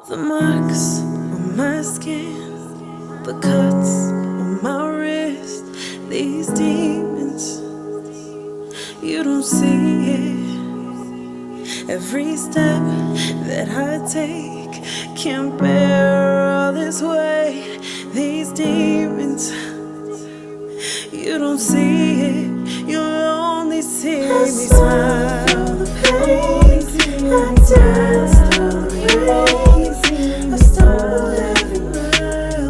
The marks on my skin, the cuts on my wrist, these demons, you don't see it. Every step that I take can't bear all this weight. These demons, you don't see it. You'll only see me smile through the pain. I dance through the rain. I stumble every mile,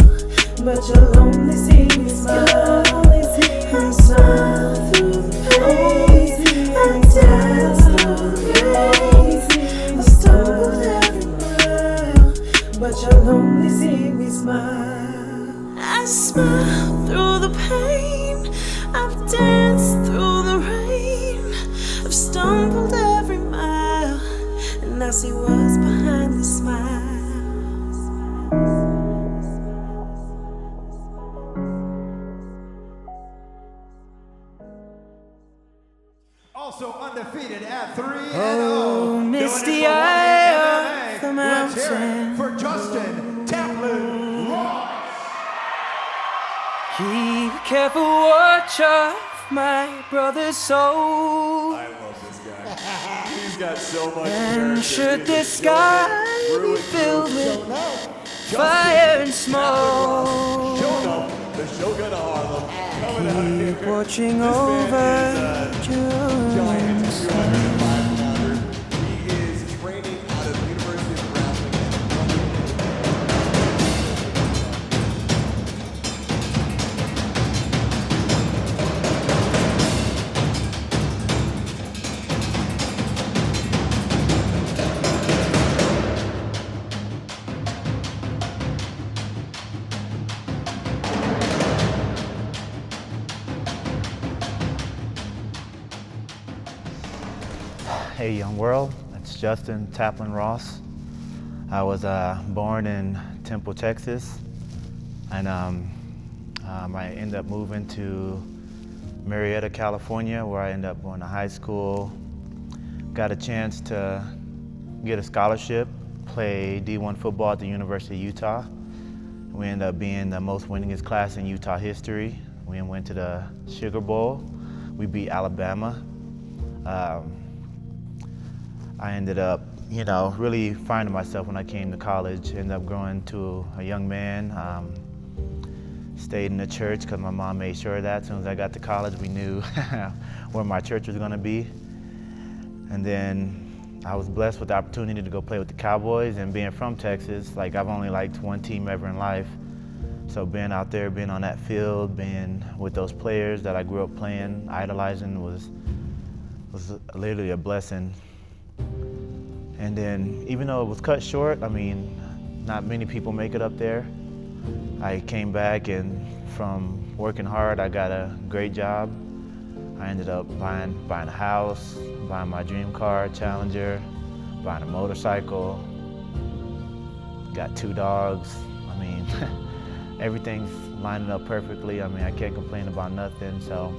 but you'll only see me smile. I smile through the pain. I dance through the rain. I stumble every mile, but you'll only see me smile. I smile through the pain. I've danced through the rain. I've stumbled every mile, and I see what's behind the smile. Also undefeated at 3-0. Oh, misty eye of the Let's hear it mountain. for Justin Taplin-Ross. Keep careful watch of my brother's soul. I love this guy. He's got so much And character. should He's this so sky good through be and filled through. with fire and smoke, Shogun, the Shogun of Harlem, coming out here. keep watching This over man is giant, June. 205 pounder. He is training out of the University of Hey young world, it's Justin Taplin-Ross. I was born in Temple, Texas, and I ended up moving to Marietta, California, where I ended up going to high school. Got a chance to get a scholarship, play D1 football at the University of Utah. We ended up being the most winningest class in Utah history. We went to the Sugar Bowl. We beat Alabama. I ended up, really finding myself when I came to college. Ended up growing to a young man. Stayed in the church because my mom made sure of that. As soon as I got to college, we knew where my church was going to be. And then I was blessed with the opportunity to go play with the Cowboys. And being from Texas, I've only liked one team ever in life. So being out there, being on that field, being with those players that I grew up playing, idolizing was literally a blessing. And then, even though it was cut short, not many people make it up there. I came back, and from working hard, I got a great job. I ended up buying a house, buying my dream car, Challenger, buying a motorcycle, got 2 dogs. Everything's lining up perfectly. I can't complain about nothing. So,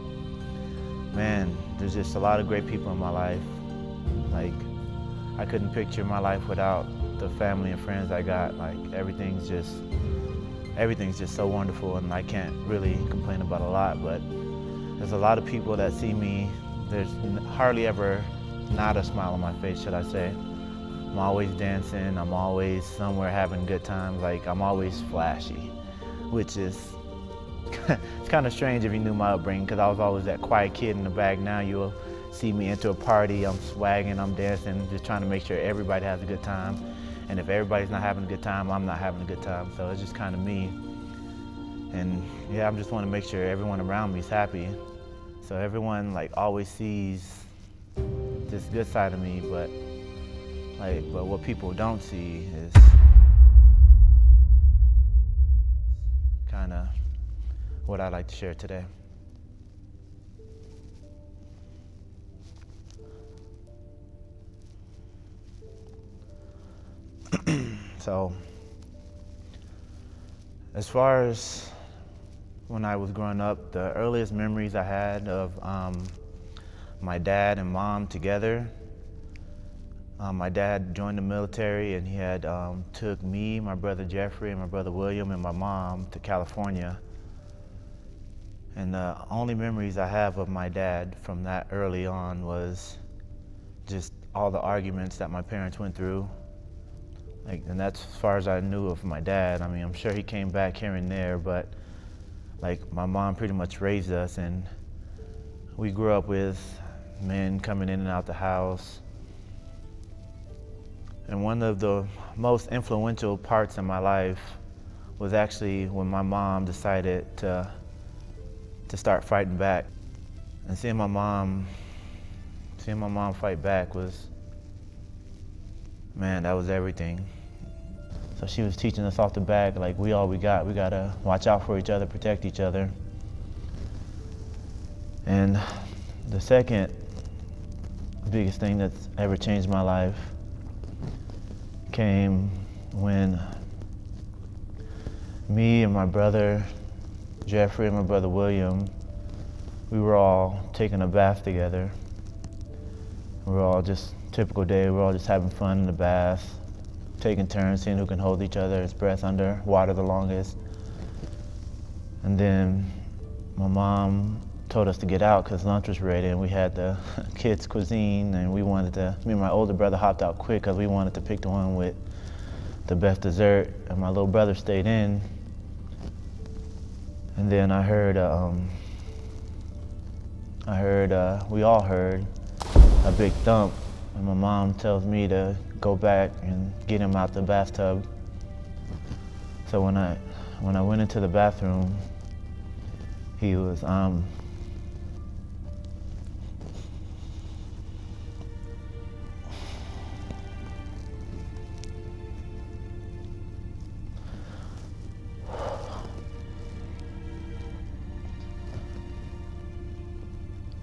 man, there's just a lot of great people in my life. I couldn't picture my life without the family and friends I got. Everything's just so wonderful, and I can't really complain about a lot, but there's a lot of people that see me. There's hardly ever not a smile on my face, should I say. I'm always dancing, I'm always somewhere having good times. I'm always flashy, which is, it's kind of strange if you knew my upbringing, because I was always that quiet kid in the back. Now you'll see me into a party, I'm swagging, I'm dancing, just trying to make sure everybody has a good time. And if everybody's not having a good time, I'm not having a good time. So it's just kind of me. And yeah, I just want to make sure everyone around me is happy. So everyone always sees this good side of me, but what people don't see is kind of what I'd like to share today. So, as far as when I was growing up, the earliest memories I had of my dad and mom together My dad joined the military, and he had took me, my brother Jeffrey, and my brother William, and my mom to California. And the only memories I have of my dad from that early on was just all the arguments that my parents went through. And that's as far as I knew of my dad. I mean, I'm sure he came back here and there, but my mom pretty much raised us, and we grew up with men coming in and out the house. And one of the most influential parts in my life was actually when my mom decided to start fighting back. And seeing my mom fight back was, man, that was everything. So she was teaching us off the back, like, we all we got. We gotta watch out for each other, protect each other. And the second biggest thing that's ever changed my life came when me and my brother Jeffrey and my brother William, we were all taking a bath together. We were all just, typical day, we were all just having fun in the bath, taking turns, seeing who can hold each other's breath under water the longest. And then my mom told us to get out because lunch was ready, and we had the kids' cuisine, and me and my older brother hopped out quick because we wanted to pick the one with the best dessert, and my little brother stayed in. And then we all heard a big thump, and my mom tells me to go back and get him out the bathtub. So when I went into the bathroom, he was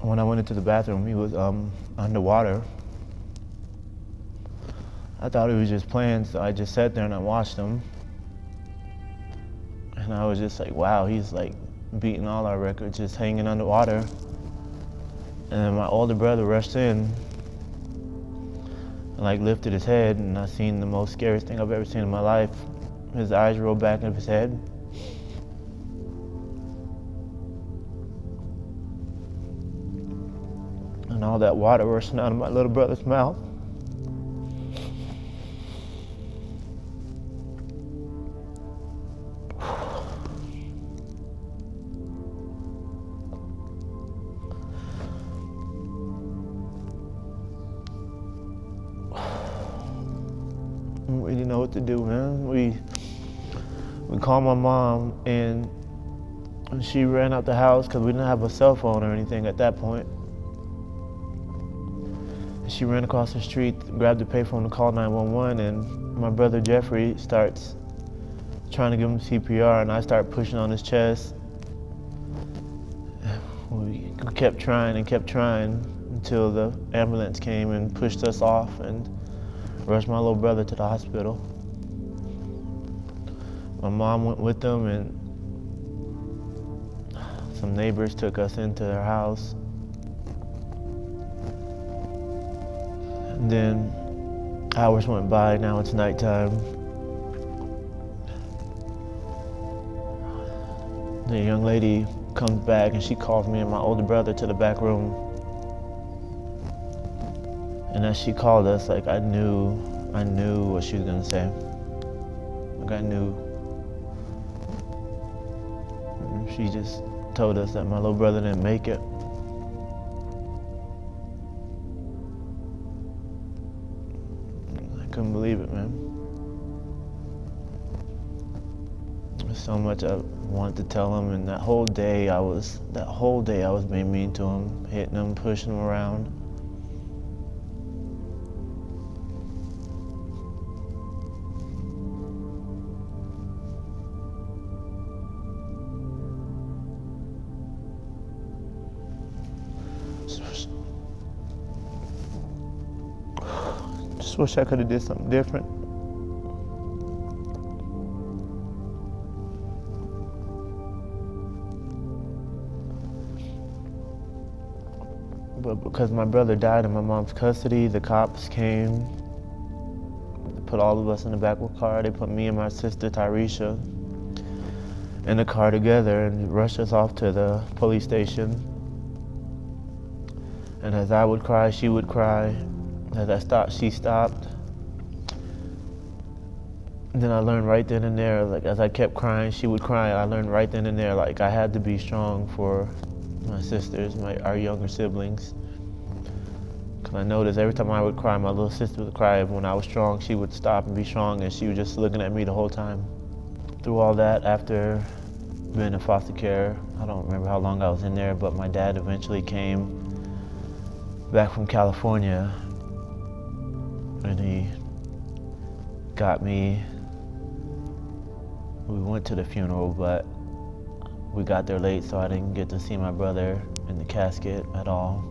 when I went into the bathroom, he was underwater. I thought he was just playing, so I just sat there and I watched him. And I was just like, wow, he's like beating all our records, just hanging underwater. And then my older brother rushed in and lifted his head, and I seen the most scariest thing I've ever seen in my life. His eyes rolled back into his head. And all that water rushing out of my little brother's mouth. I don't really know what to do, man. We called my mom, and she ran out the house because we didn't have a cell phone or anything at that point. She ran across the street, grabbed the payphone to call 911, and my brother Jeffrey starts trying to give him CPR, and I start pushing on his chest. We kept trying until the ambulance came and pushed us off and rushed my little brother to the hospital. My mom went with them, and some neighbors took us into their house. And then hours went by, now it's nighttime. The young lady comes back and she calls me and my older brother to the back room. And as she called us, I knew what she was gonna say. I knew. And she just told us that my little brother didn't make it. Couldn't believe it, man. There's so much I wanted to tell him, and that whole day I was being mean to him, hitting him, pushing him around. Just wish I could have did something different. But because my brother died in my mom's custody, the cops came put all of us in the back of the car. They put me and my sister Tyresha in the car together and rushed us off to the police station. And as I would cry, she would cry. As I stopped, she stopped. And then I learned right then and there, like as I kept crying, she would cry. I learned right then and there, like I had to be strong for my sisters, our younger siblings. Cause I noticed every time I would cry, my little sister would cry. When I was strong, she would stop and be strong, and she was just looking at me the whole time. Through all that, after being in foster care, I don't remember how long I was in there, but my dad eventually came back from California, and he got me. We went to the funeral, but we got there late, so I didn't get to see my brother in the casket at all.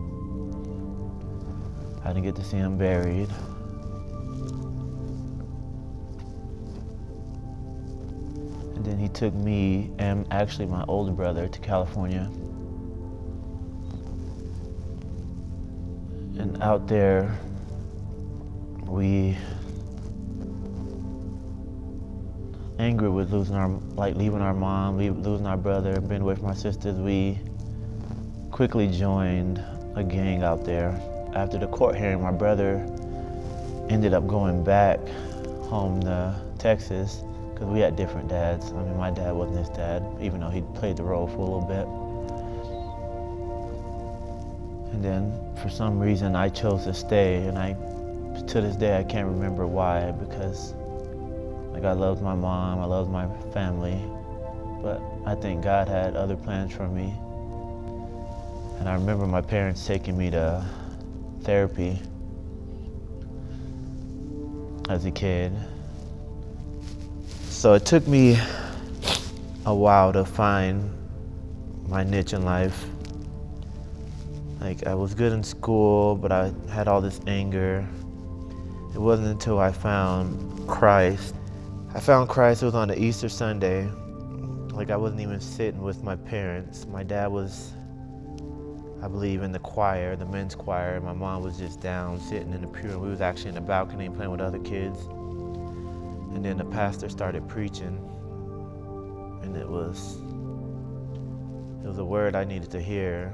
I didn't get to see him buried. And then he took me and actually my older brother to California. And out there, we angry with leaving our mom, losing our brother, being away from our sisters, we quickly joined a gang out there. After the court hearing, my brother ended up going back home to Texas because we had different dads. I mean, my dad wasn't his dad, even though he played the role for a little bit. And then for some reason, I chose to stay, and to this day, I can't remember why, because I loved my mom, I loved my family, but I think God had other plans for me. And I remember my parents taking me to therapy as a kid. So it took me a while to find my niche in life. Like, I was good in school, but I had all this anger. It wasn't until I found Christ. I found Christ, it was on the Easter Sunday. Like, I wasn't even sitting with my parents. My dad was, I believe, in the choir, the men's choir, and my mom was just down sitting in the pew. We was actually in the balcony playing with other kids. And then the pastor started preaching, and it was a word I needed to hear.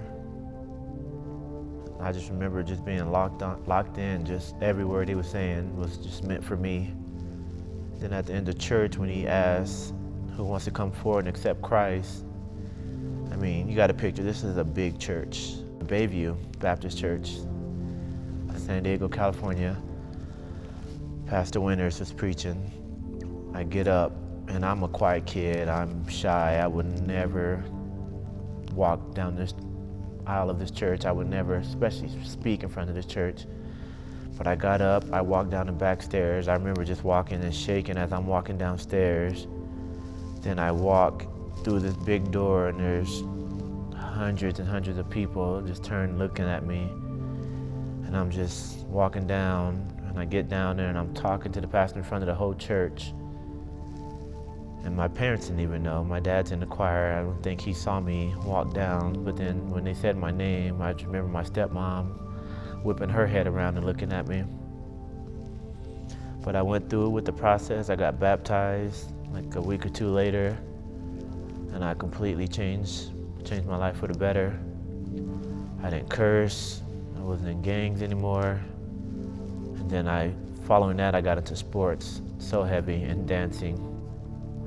I just remember just being locked in, just every word he was saying was just meant for me. Then at the end of church, when he asked who wants to come forward and accept Christ, I mean, you got to picture, this is a big church, Bayview Baptist Church, San Diego, California. Pastor Winters was preaching. I get up, and I'm a quiet kid. I'm shy. I would never walk down this aisle of this church. I would never, especially speak in front of this church. But I got up, I walked down the back stairs. I remember just walking and shaking as I'm walking downstairs. Then I walk through this big door, and there's hundreds and hundreds of people just turned looking at me. And I'm just walking down, and I get down there, and I'm talking to the pastor in front of the whole church. And my parents didn't even know. My dad's in the choir. I don't think he saw me walk down. But then when they said my name, I just remember my stepmom whipping her head around and looking at me. But I went through it with the process. I got baptized like a week or two later, and I completely changed my life for the better. I didn't curse. I wasn't in gangs anymore. And then following that, I got into sports, so heavy, and dancing.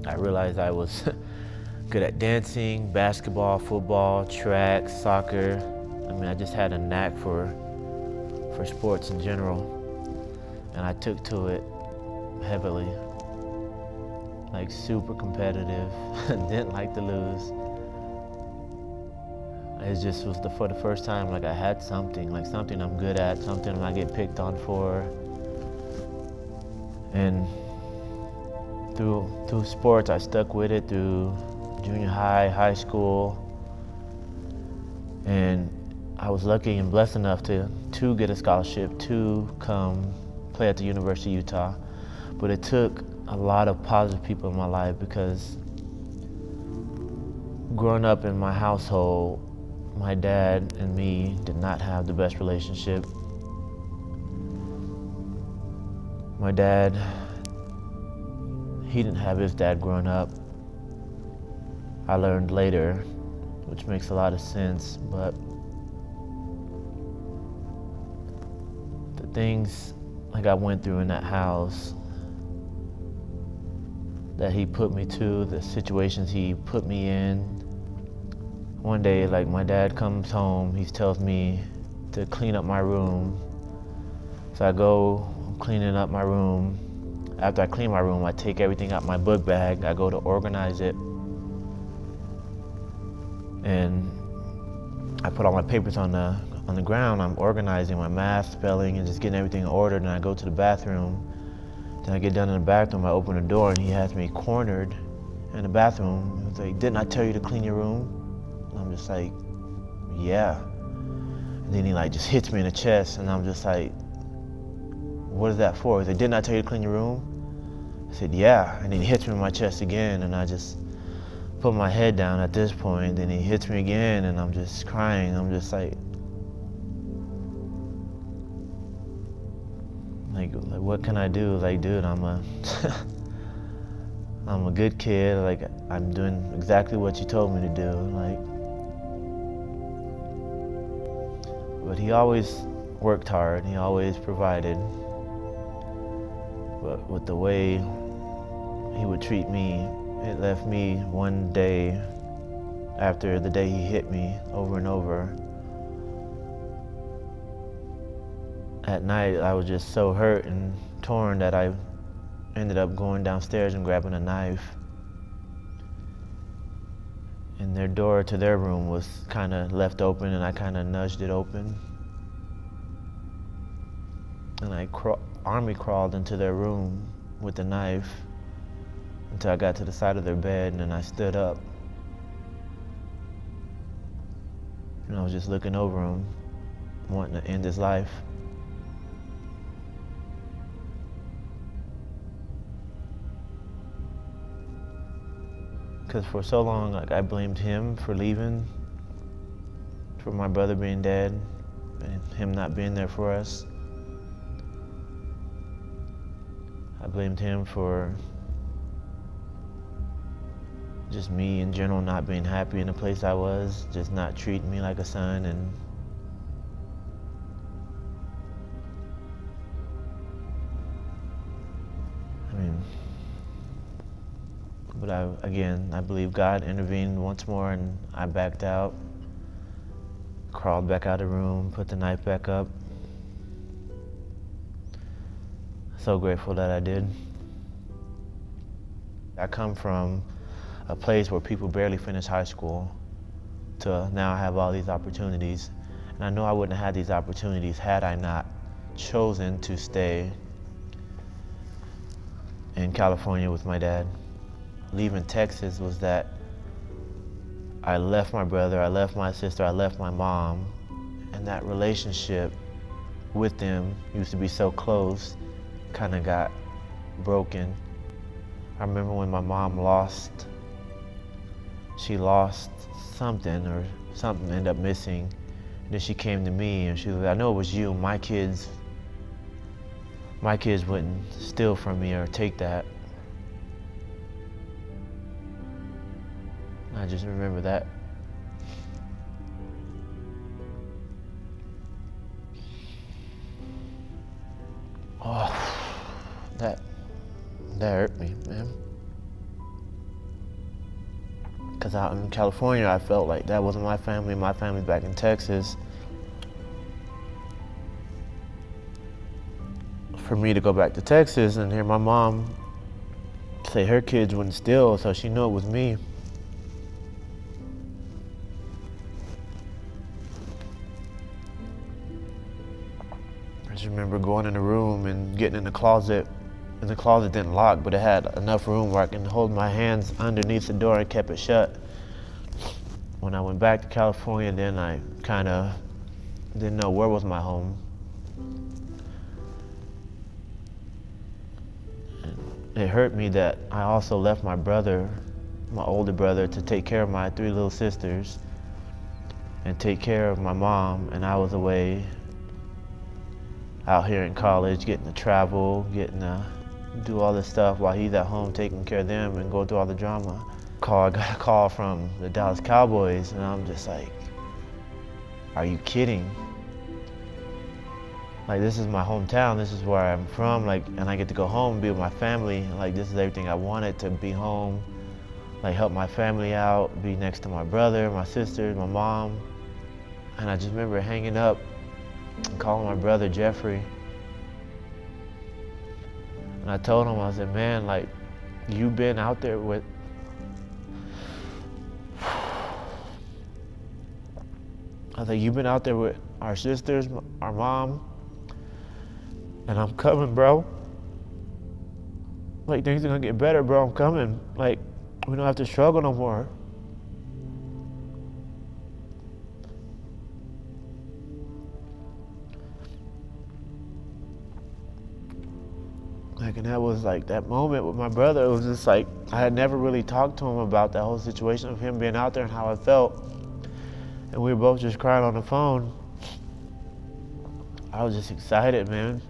I realized I was good at dancing, basketball, football, track, soccer. I mean, I just had a knack for sports in general. And I took to it heavily. Like, super competitive, didn't like to lose. It just was for the first time, like I had something I'm good at, something I get picked on for. And through sports, I stuck with it through junior high, high school. And I was lucky and blessed enough to get a scholarship to come play at the University of Utah. But it took a lot of positive people in my life, because growing up in my household, my dad and me did not have the best relationship. My dad he didn't have his dad growing up. I learned later, which makes a lot of sense, but the things like I went through in that house that he put me to, the situations he put me in. One day, like, my dad comes home, he tells me to clean up my room. So I go cleaning up my room. After I clean my room, I take everything out my book bag, I go to organize it. And I put all my papers on the ground. I'm organizing my math, spelling, and just getting everything ordered. And I go to the bathroom. Then I get done in the bathroom, I open the door, and he has me cornered in the bathroom. He's like, "Didn't I tell you to clean your room?" And I'm just like, "Yeah." And then he like just hits me in the chest, and I'm just like, "What is that for?" He's like, "Didn't I tell you to clean your room?" I said, "Yeah." And then he hits me in my chest again, and I just put my head down at this point. Then he hits me again, and I'm just crying. I'm just like what can I do? Like, dude, I'm a I'm a good kid. Like, I'm doing exactly what you told me to do. Like, but he always worked hard. He always provided. But with the way he would treat me, it left me one day after the day he hit me over and over. At night, I was just so hurt and torn that I ended up going downstairs and grabbing a knife. And their door to their room was kind of left open, and I kind of nudged it open. And I army crawled into their room with the knife until I got to the side of their bed, and then I stood up. And I was just looking over him, wanting to end his life. Because for so long, like, I blamed him for leaving, for my brother being dead, and him not being there for us. I blamed him for just me in general not being happy in the place I was, just not treating me like a son. And I mean, but I believe God intervened once more, and I backed out, crawled back out of the room, put the knife back up. So grateful that I did. I come from a place where people barely finish high school to now I have all these opportunities. And I know I wouldn't have had these opportunities had I not chosen to stay in California with my dad. Leaving Texas was that I left my brother, I left my sister, I left my mom, and that relationship with them used to be so close, kind of got broken. I remember when my mom she lost something, or something ended up missing. And then she came to me and she was like, "I know it was you, my kids wouldn't steal from me or take that." I just remember that. Oh, that hurt me, man. Because out in California, I felt like that wasn't my family back in Texas. For me to go back to Texas and hear my mom say her kids wouldn't steal, so she knew it was me. I just remember going in the room and getting in the closet, and the closet didn't lock, but it had enough room where I can hold my hands underneath the door and kept it shut. When I went back to California, then I kind of didn't know where was my home. And it hurt me that I also left my brother, my older brother, to take care of my 3 little sisters and take care of my mom, and I was away out here in college, getting to travel, getting to do all this stuff while he's at home taking care of them and going through all the drama. I got a call from the Dallas Cowboys, and I'm just like, are you kidding? Like, this is my hometown, this is where I'm from, like, and I get to go home and be with my family. Like, this is everything I wanted, to be home, like, help my family out, be next to my brother, my sisters, my mom. And I just remember hanging up and calling my brother Jeffrey. And I told him, I said, man, like, you've been out there with, I think you've been out there with our sisters, our mom, and I'm coming, bro. Like, things are gonna get better, bro, I'm coming. Like, we don't have to struggle no more. Like, and that was like, that moment with my brother, it was just like, I had never really talked to him about that whole situation of him being out there and how I felt. And we were both just crying on the phone. I was just excited, man.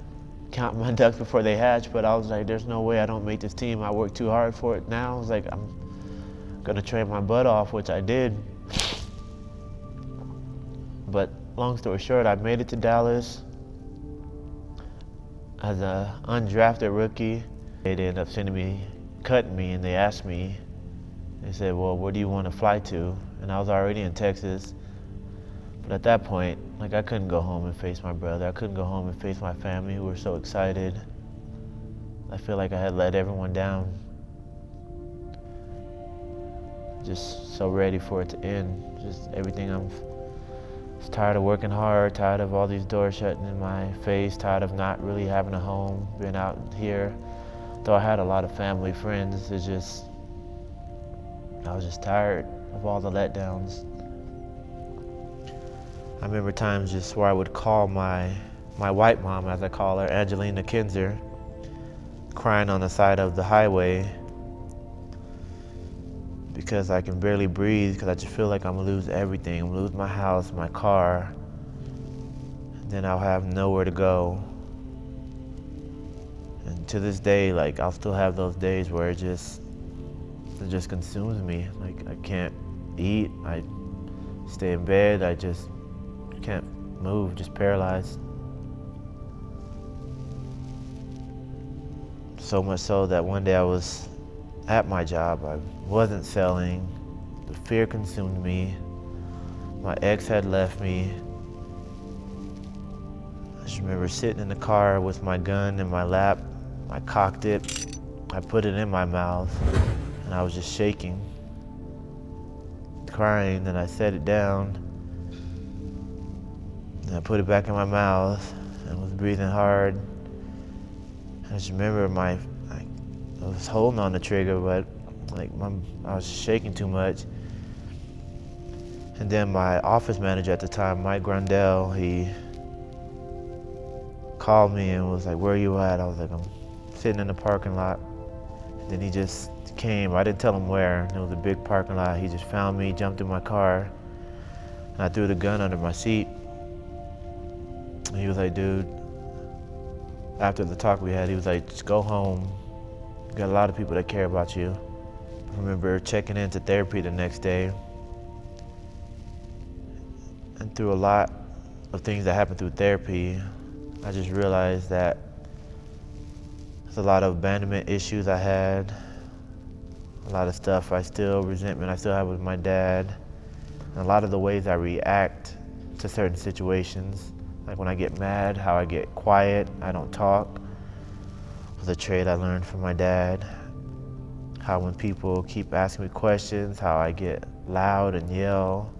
Counting my ducks before they hatch, but I was like, there's no way I don't make this team. I worked too hard for it now. I was like, I'm gonna train my butt off, which I did. But long story short, I made it to Dallas as an undrafted rookie. They ended up cutting me, and they asked me, they said, well, where do you want to fly to? And I was already in Texas. But at that point, like, I couldn't go home and face my brother. I couldn't go home and face my family who were so excited. I feel like I had let everyone down. Just so ready for it to end. Just everything. I'm just tired of working hard, tired of all these doors shutting in my face, tired of not really having a home, being out here. Though I had a lot of family, friends, I was just tired of all the letdowns. I remember times just where I would call my white mom, as I call her, Angelina Kinzer, crying on the side of the highway because I can barely breathe, because I just feel like I'm gonna lose everything. I'm gonna lose my house, my car, and then I'll have nowhere to go. And to this day, like, I'll still have those days where it just consumes me. Like, I can't eat, I stay in bed, I just can't move, just paralyzed. So much so that one day I was at my job, I wasn't selling, the fear consumed me, my ex had left me. I just remember sitting in the car with my gun in my lap, I cocked it, I put it in my mouth, and I was just shaking, crying, then I set it down. And I put it back in my mouth and was breathing hard. I just remember I was holding on the trigger, but like I was shaking too much. And then my office manager at the time, Mike Grandell, he called me and was like, where are you at? I was like, I'm sitting in the parking lot. And then he just came. I didn't tell him where. It was a big parking lot. He just found me, jumped in my car, and I threw the gun under my seat. And he was like, dude, after the talk we had, he was like, just go home. You got a lot of people that care about you. I remember checking into therapy the next day. And through a lot of things that happened through therapy, I just realized that there's a lot of abandonment issues I had, a lot of stuff resentment I still have with my dad, and a lot of the ways I react to certain situations. Like when I get mad, how I get quiet, I don't talk, was a trait I learned from my dad. How when people keep asking me questions, how I get loud and yell,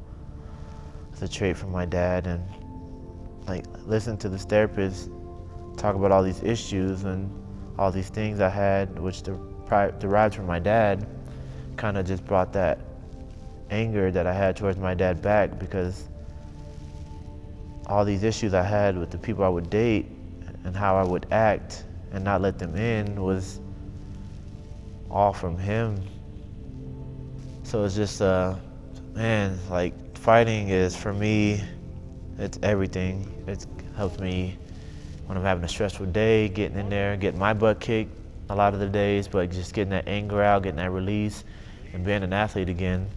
it's a trait from my dad. And like, listen to this therapist talk about all these issues and all these things I had, which derived from my dad, kind of just brought that anger that I had towards my dad back, because all these issues I had with the people I would date and how I would act and not let them in was all from him. So it's just, man, like, fighting is, for me, it's everything. It helps me when I'm having a stressful day, getting in there, getting my butt kicked. a lot of the days, but just getting that anger out, getting that release, and being an athlete again.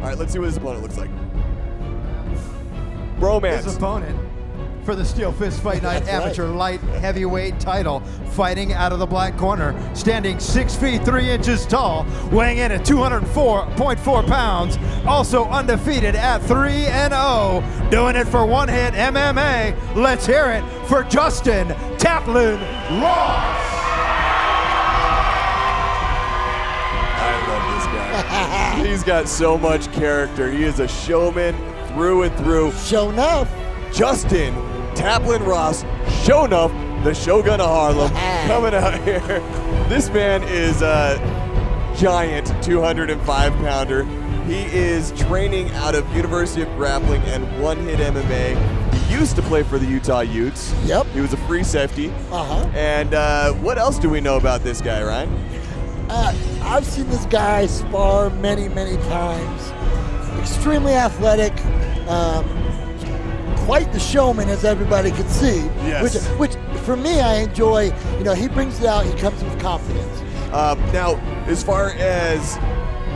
All right, let's see what his opponent looks like. Bromance. His opponent for the Steel Fist Fight Night Amateur Light Heavyweight title, fighting out of the black corner, standing 6 feet 3 inches tall, weighing in at 204.4 pounds, also undefeated at 3-0, doing it for One Hit MMA. Let's hear it for Justin Taplin-Ross. He's got so much character. He is a showman through and through. Show enough. Justin Taplin-Ross, show enough, the Shogun of Harlem, coming out here. This man is a giant 205-pounder. He is training out of University of Grappling and One Hit MMA. He used to play for the Utah Utes. Yep. He was a free safety. Uh-huh. And what else do we know about this guy, Ryan? I've seen this guy spar many, many times. Extremely athletic, quite the showman, as everybody can see. Yes. Which for me, I enjoy. You know, he brings it out. He comes with confidence. Now, as far as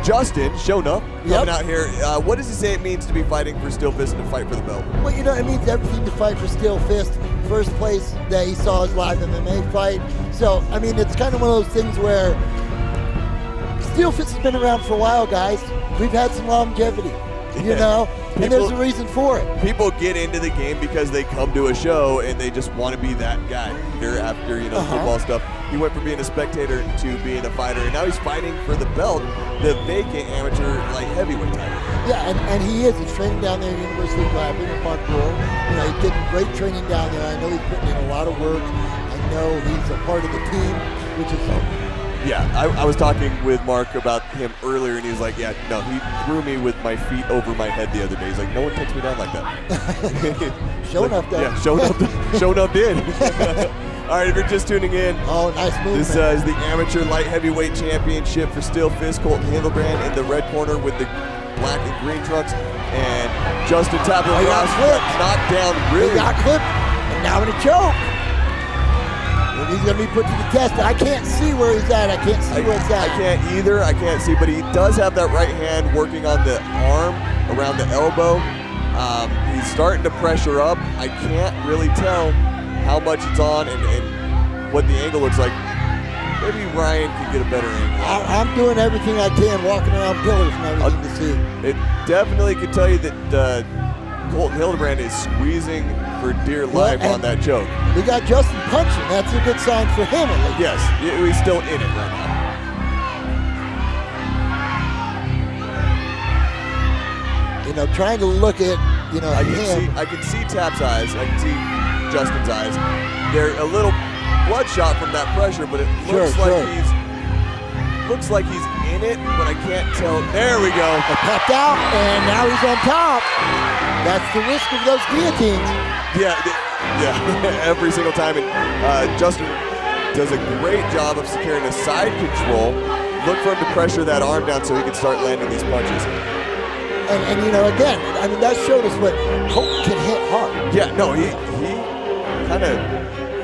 Justin, shown up, coming out here, what does he say it means to be fighting for Steel Fist and to fight for the belt? Well, you know, it means everything to fight for Steel Fist. First place that he saw his live MMA fight. So, I mean, it's kind of one of those things where Steel Fist has been around for a while, guys. We've had some longevity, you know, and there's a reason for it. People get into the game because they come to a show and they just want to be that guy. After, you know, football stuff, he went from being a spectator to being a fighter, and now he's fighting for the belt, the vacant amateur light heavyweight title. Yeah, and he is. He's training down there at University of Grappling in Montreal. You know, he's getting great training down there. I know he's putting in a lot of work. I know he's a part of the team, which is Yeah, I was talking with Mark about him earlier, and he was like, yeah, no, he threw me with my feet over my head the other day. He's like, no one takes me down like that. Show enough, though. Yeah, show enough did. All right, if you're just tuning in, nice movement. This is the Amateur Light Heavyweight Championship for Steel Fist. Colton Hildebrand in the red corner with the black and green trunks, and Justin Taplin-Ross knocked down really. He got clipped, and now in a choke. And he's going to be put to the test. I can't see where he's at. I can't see where it's at. I can't either. I can't see, but he does have that right hand working on the arm around the elbow. He's starting to pressure up. I can't really tell how much it's on and what the angle looks like. Maybe Ryan can get a better angle. I'm doing everything I can, walking around pillars and everything to see. It definitely can tell you that Colton Hildebrand is squeezing for dear life on that choke. We got Justin punching. That's a good sign for him, at least. Yes, he's still in it right now. You know, trying to look at, you know, I can see Tap's eyes. I can see Justin's eyes. They're a little bloodshot from that pressure, but it looks like he's in it, but I can't tell. There we go. Popped out, and now he's on top. That's the risk of those guillotines. Yeah, every single time. And Justin does a great job of securing a side control. Look for him to pressure that arm down so he can start landing these punches. And you know, again, I mean, that showed us what Colton can hit hard. Yeah, no, he kind of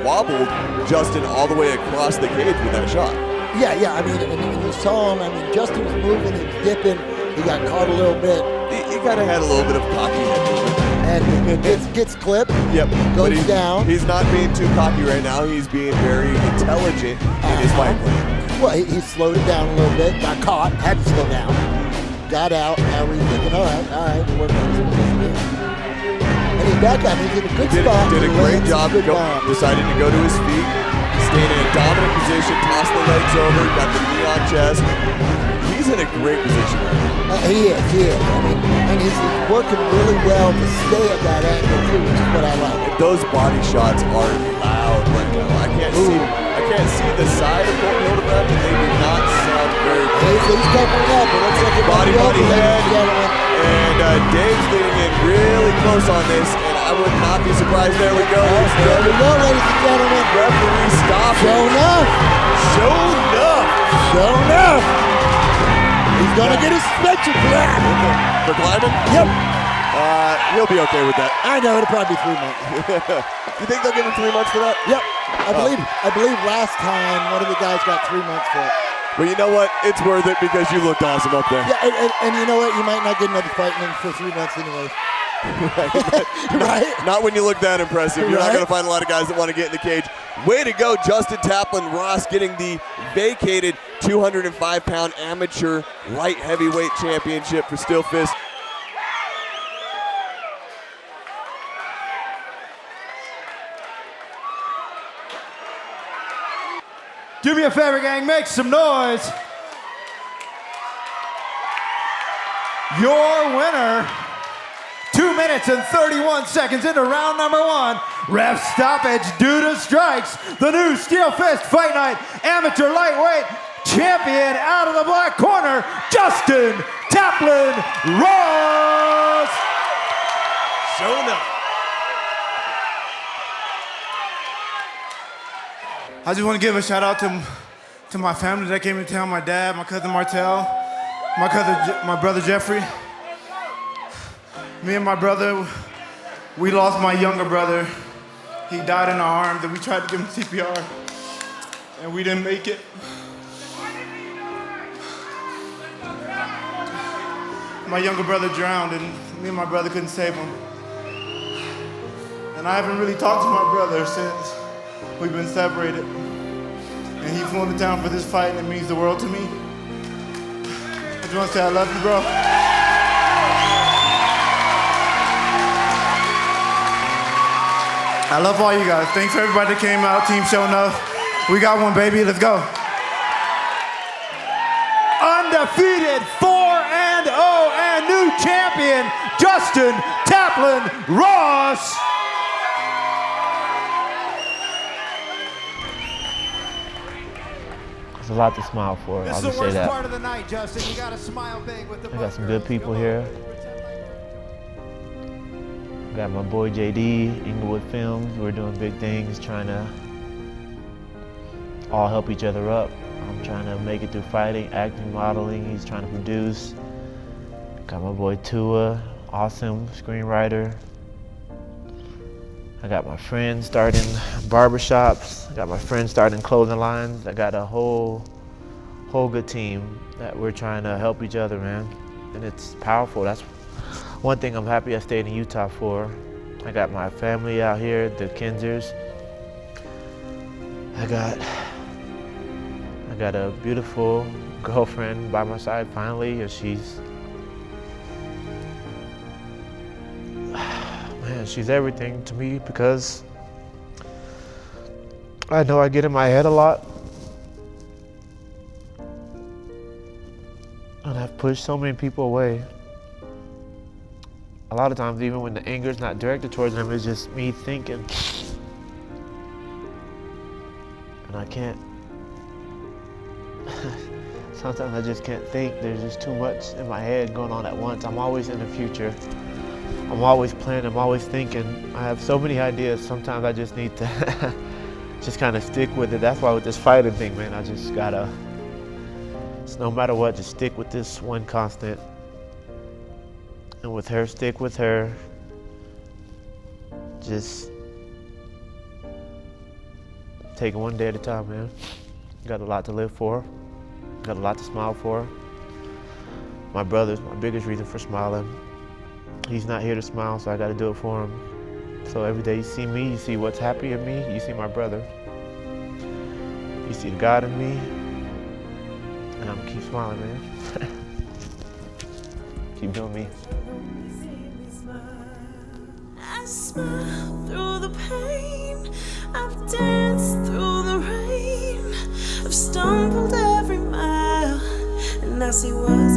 wobbled Justin all the way across the cage with that shot. Yeah, I mean, and you saw him, I mean, Justin was moving, he was dipping, he got caught a little bit. He kind of had a little bit of cocky head movement. And gets clipped, goes down. He's not being too cocky right now. He's being very intelligent in his fight plan. Well, he slowed it down a little bit, got caught, had to slow down, got out. Now we're thinking, all right, we're working on this. And he's back on, he's in a good spot. Did a great job, decided to go to his feet, stayed in a dominant position, tossed the legs over, got the knee on chest. He's in a great position right now. He is. I mean, and he's working really well to stay at that angle too, which is what I like. And those body shots are loud right now. I can't see the side So he's covering up. It looks like it might be over, ladies and gentlemen. And Dave's leading in really close on this, and I would not be surprised. There we go. There we go, ladies and gentlemen. Referee stop. Show enough. Show enough. Show enough. He's going to get his suspension for that. For climbing? Yep. He'll be okay with that. I know, it'll probably be 3 months. You think they'll give him 3 months for that? Yep. I believe last time one of the guys got 3 months for it. But you know what? It's worth it because you looked awesome up there. Yeah, and you know what? You might not get another fight in for 3 months anyway. Right? Not when you look that impressive. You're not Right? going to find a lot of guys that want to get in the cage. Way to go, Justin Taplin-Ross, getting the vacated 205-pound amateur light heavyweight championship for Still Fist. Do me a favor, gang, make some noise. Your winner, 2 minutes and 31 seconds into round number 1. Ref stoppage due to strikes. The new Steel Fist Fight Night amateur lightweight champion out of the black corner, Justin Taplin-Ross. Showing up. I just want to give a shout out to my family that came in town, my dad, my cousin Martel, my brother Jeffrey. Me and my brother, we lost my younger brother. He died in our arms and we tried to give him CPR and we didn't make it. My younger brother drowned and me and my brother couldn't save him. And I haven't really talked to my brother since we've been separated. And he flew into town for this fight and it means the world to me. I just want to say I love you, bro. I love all you guys. Thanks for everybody that came out, team showing up. We got one, baby, let's go. Undefeated 4-0 and new champion, Justin Taplin-Ross. There's a lot to smile for. This I'll is the just say worst that. part of the night, Justin. You got to smile big with the I got some good people here. I got my boy JD, Inglewood Films. We're doing big things, trying to all help each other up. I'm trying to make it through fighting, acting, modeling. He's trying to produce. Got my boy Tua, awesome screenwriter. I got my friends starting barbershops. I got my friends starting clothing lines. I got a whole good team that we're trying to help each other, man. And it's powerful. That's one thing I'm happy I stayed in Utah for. I got my family out here, the Kinsers. I got a beautiful girlfriend by my side finally, and she's everything to me because I know I get in my head a lot. And I've pushed so many people away. A lot of times, even when the anger is not directed towards them, it's just me thinking. And I can't. Sometimes I just can't think. There's just too much in my head going on at once. I'm always in the future. I'm always planning, I'm always thinking. I have so many ideas. Sometimes I just need to just kind of stick with it. That's why with this fighting thing, man, I just gotta, no matter what, just stick with this one constant. And with her, stick with her. Just take it one day at a time, man. Got a lot to live for. Got a lot to smile for. My brother's my biggest reason for smiling. He's not here to smile, so I gotta do it for him. So every day you see me, you see what's happy in me, you see my brother. You see the God in me, and I'm gonna keep smiling, man. Keep doing me. I smile through the pain. I've danced through the rain. I've stumbled every mile, and I see what's